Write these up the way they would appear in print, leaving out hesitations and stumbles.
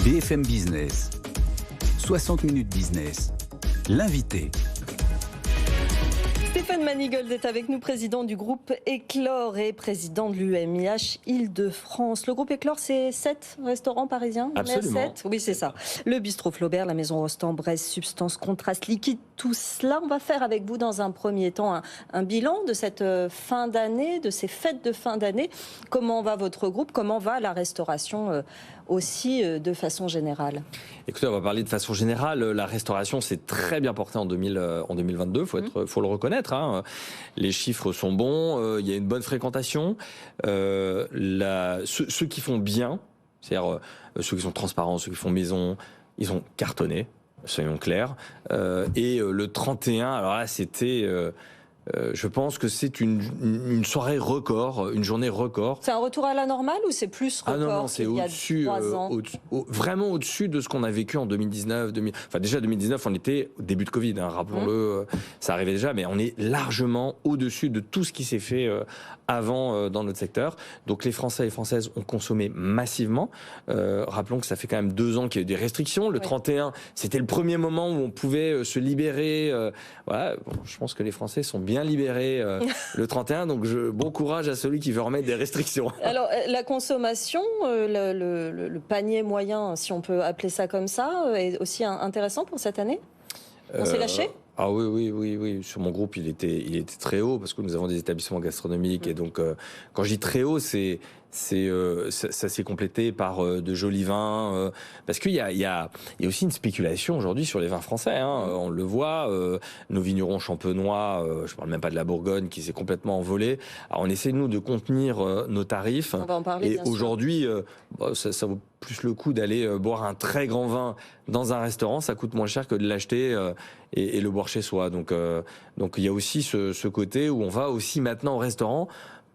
BFM Business, 60 minutes business, l'invité. Stéphane Manigold est avec nous, président du groupe Éclore et président de l'UMIH Île-de-France. Le groupe Éclore, c'est 7 restaurants parisiens? Absolument. 7 oui, c'est ça. Le bistrot Flaubert, la maison Rostand-Bresse, Substance, Contraste, Liquide, tout cela. On va faire avec vous dans un premier temps un bilan de cette fin d'année, de ces fêtes de fin d'année. Comment va votre groupe? Comment va la restauration aussi de façon générale? Écoutez, on va parler de façon générale. La restauration s'est très bien portée en 2022, faut le reconnaître. Hein. Les chiffres sont bons, il y a une bonne fréquentation. Ceux qui font bien, c'est-à-dire ceux qui sont transparents, ceux qui font maison, ils ont cartonné, soyons clairs. Et le 31, alors là, c'était... je pense que c'est une soirée record, une journée record. C'est un retour à la normale ou c'est plus record? Non, c'est au-dessus, vraiment au-dessus de ce qu'on a vécu en 2019. Enfin, déjà 2019, on était au début de Covid, hein, rappelons-le, ça arrivait déjà, mais on est largement au-dessus de tout ce qui s'est fait avant dans notre secteur. Donc les Français et Françaises ont consommé massivement. Rappelons que ça fait quand même 2 ans qu'il y a eu des restrictions. Le 31, c'était le premier moment où on pouvait se libérer. Voilà, bon, je pense que les Français sont bien libérés le 31, donc bon courage à celui qui veut remettre des restrictions. Alors la consommation, le panier moyen, si on peut appeler ça comme ça, est aussi intéressant pour cette année? On s'est lâché? Ah oui. Sur mon groupe, il était très haut parce que nous avons des établissements gastronomiques et donc quand je dis très haut, ça s'est complété par de jolis vins parce qu'il y a aussi une spéculation aujourd'hui sur les vins français. Hein, on le voit, nos vignerons champenois, je parle même pas de la Bourgogne qui s'est complètement envolée. Alors on essaie nous de contenir nos tarifs. On va en parler, et aujourd'hui, ça vaut plus le coup d'aller boire un très grand vin dans un restaurant, ça coûte moins cher que de l'acheter et le boire chez soi. Donc il y a aussi ce côté où on va aussi maintenant au restaurant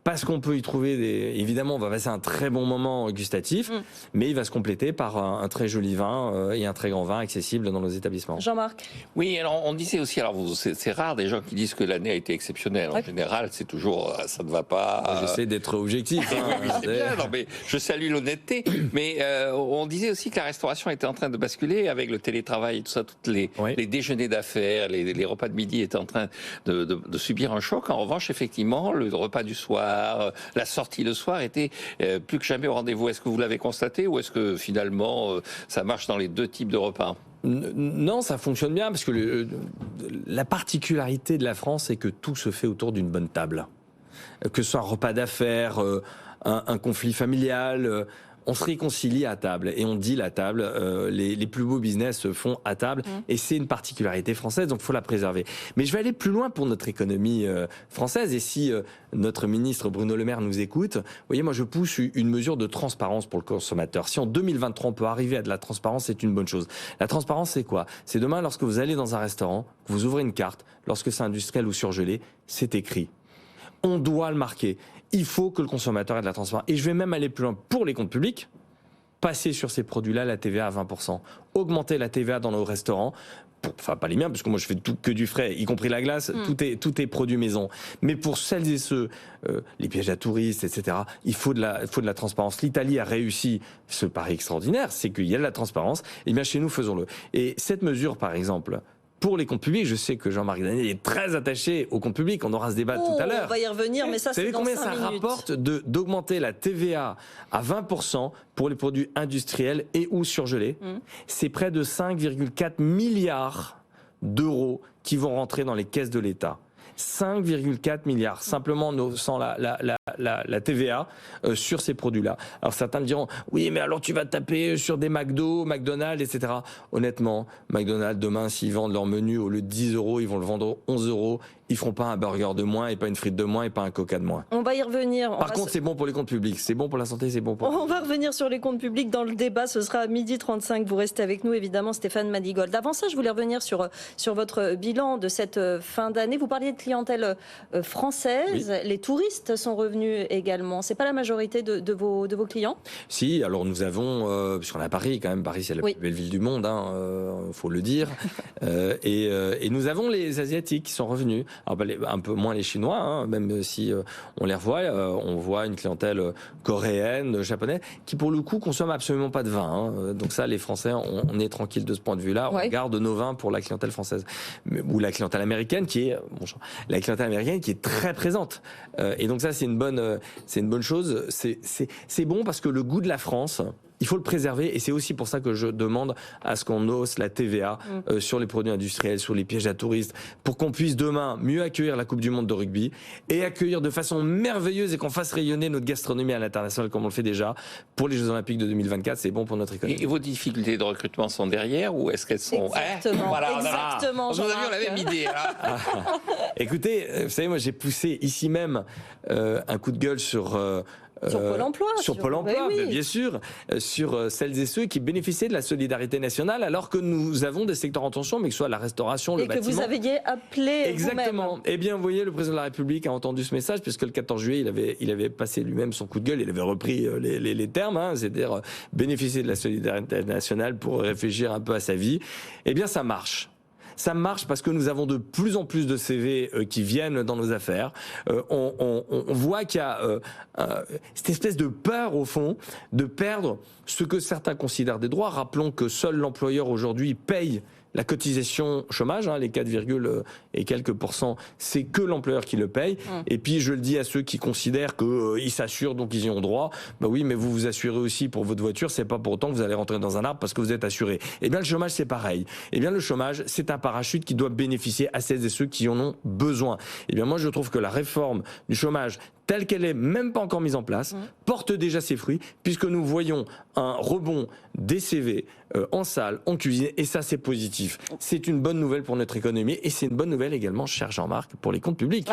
parce qu'on peut y trouver évidemment, on va passer un très bon moment gustatif, mais il va se compléter par un très joli vin et un très grand vin accessible dans nos établissements. Jean-Marc? Oui, alors on disait aussi, alors c'est rare des gens qui disent que l'année a été exceptionnelle. En général, c'est toujours ça ne va pas. J'essaie d'être objectif. Oui, c'est bien. Non, mais je salue l'honnêteté. Mais on disait aussi que la restauration était en train de basculer avec le télétravail et tout ça, toutes les déjeuners d'affaires, les repas de midi étaient en train de subir un choc. En revanche, effectivement, le repas du soir, la sortie le soir était plus que jamais au rendez-vous. Est-ce que vous l'avez constaté ou est-ce que finalement ça marche dans les 2 types de repas? Non, ça fonctionne bien parce que la particularité de la France, c'est que tout se fait autour d'une bonne table. Que ce soit un repas d'affaires, un conflit familial... on se réconcilie à table et on dit la table. Les plus beaux business se font à table et c'est une particularité française, donc il faut la préserver. Mais je vais aller plus loin pour notre économie française et si notre ministre Bruno Le Maire nous écoute, vous voyez, moi je pousse une mesure de transparence pour le consommateur. Si en 2023 on peut arriver à de la transparence, c'est une bonne chose. La transparence, c'est quoi? C'est demain, lorsque vous allez dans un restaurant, que vous ouvrez une carte, lorsque c'est industriel ou surgelé, c'est écrit. On doit le marquer. Il faut que le consommateur ait de la transparence. Et je vais même aller plus loin pour les comptes publics. Passer sur ces produits-là la TVA à 20%. Augmenter la TVA dans nos restaurants. Enfin, pas les miens, parce que moi je fais que du frais, y compris la glace, tout est produit maison. Mais pour celles et ceux, les pièges à touristes, etc., il faut de la transparence. L'Italie a réussi ce pari extraordinaire, c'est qu'il y a de la transparence. Et bien chez nous, faisons-le. Et cette mesure, par exemple, pour les comptes publics, je sais que Jean-Marc Daniel est très attaché aux comptes publics. On aura ce débat tout à l'heure. On va y revenir, mais ça, c'est dans 5 minutes. Vous savez combien ça rapporte d'augmenter la TVA à 20% pour les produits industriels et ou surgelés? C'est près de 5,4 milliards d'euros qui vont rentrer dans les caisses de l'État. 5,4 milliards, simplement sans la TVA sur ces produits-là. Alors certains me diront, oui, mais alors tu vas taper sur des McDo, McDonald's, etc. Honnêtement, McDonald's, demain, s'ils vendent leur menu au lieu de 10 euros, ils vont le vendre 11 euros. Ils feront pas un burger de moins et pas une frite de moins et pas un coca de moins. On va y revenir. Par contre, c'est bon pour les comptes publics, c'est bon pour la santé, c'est bon pour... On va revenir sur les comptes publics dans le débat, ce sera à 12h35. Vous restez avec nous, évidemment, Stéphane Manigold. Avant ça, je voulais revenir sur votre bilan de cette fin d'année. Vous parliez de clientèle française, les touristes sont revenus également. C'est pas la majorité de vos clients? Si, alors nous avons, puisqu'on est à Paris quand même, Paris c'est la plus belle ville du monde, faut le dire, et nous avons les Asiatiques qui sont revenus. un peu moins les Chinois, hein, même si on les revoit, on voit une clientèle coréenne, japonaise, qui pour le coup consomme absolument pas de vin. Hein. Donc ça, les Français, on est tranquille de ce point de vue-là. Ouais. On garde nos vins pour la clientèle française ou la clientèle américaine qui est la clientèle américaine qui est très présente. Et donc ça, c'est une bonne chose. C'est bon parce que le goût de la France, il faut le préserver et c'est aussi pour ça que je demande à ce qu'on hausse la TVA sur les produits industriels, sur les pièges à touristes, pour qu'on puisse demain mieux accueillir la Coupe du Monde de rugby et accueillir de façon merveilleuse et qu'on fasse rayonner notre gastronomie à l'international comme on le fait déjà pour les Jeux Olympiques de 2024. C'est bon pour notre économie. Et vos difficultés de recrutement sont derrière ou est-ce qu'elles sont... Exactement, voilà, exactement. nous avions la même idée. Hein. Écoutez, vous savez, moi j'ai poussé ici même un coup de gueule sur Pôle emploi. Sur Pôle emploi, oui. bien sûr, sur celles et ceux qui bénéficiaient de la solidarité nationale, alors que nous avons des secteurs en tension, mais que ce soit la restauration, le bâtiment. Et que vous aviez appelé Exactement. vous-même. Eh bien, vous voyez, le président de la République a entendu ce message, puisque le 14 juillet, il avait passé lui-même son coup de gueule, il avait repris les termes, hein, c'est-à-dire bénéficier de la solidarité nationale pour réfléchir un peu à sa vie. Eh bien, ça marche. Ça marche parce que nous avons de plus en plus de CV qui viennent dans nos affaires. On voit qu'il y a cette espèce de peur, au fond, de perdre ce que certains considèrent des droits. Rappelons que seul l'employeur aujourd'hui paye la cotisation chômage, hein, les 4, et quelques %, c'est que l'employeur qui le paye. Et puis je le dis à ceux qui considèrent qu'ils s'assurent donc ils y ont droit. Bah oui, mais vous vous assurez aussi pour votre voiture, c'est pas pour autant que vous allez rentrer dans un arbre parce que vous êtes assuré. Eh bien le chômage c'est pareil. Eh bien le chômage c'est un parachute qui doit bénéficier à celles et ceux qui en ont besoin. Eh bien moi je trouve que la réforme du chômage telle qu'elle est même pas encore mise en place, porte déjà ses fruits, puisque nous voyons un rebond des CV en salle, en cuisine, et ça c'est positif. C'est une bonne nouvelle pour notre économie, et c'est une bonne nouvelle également, cher Jean-Marc, pour les comptes publics.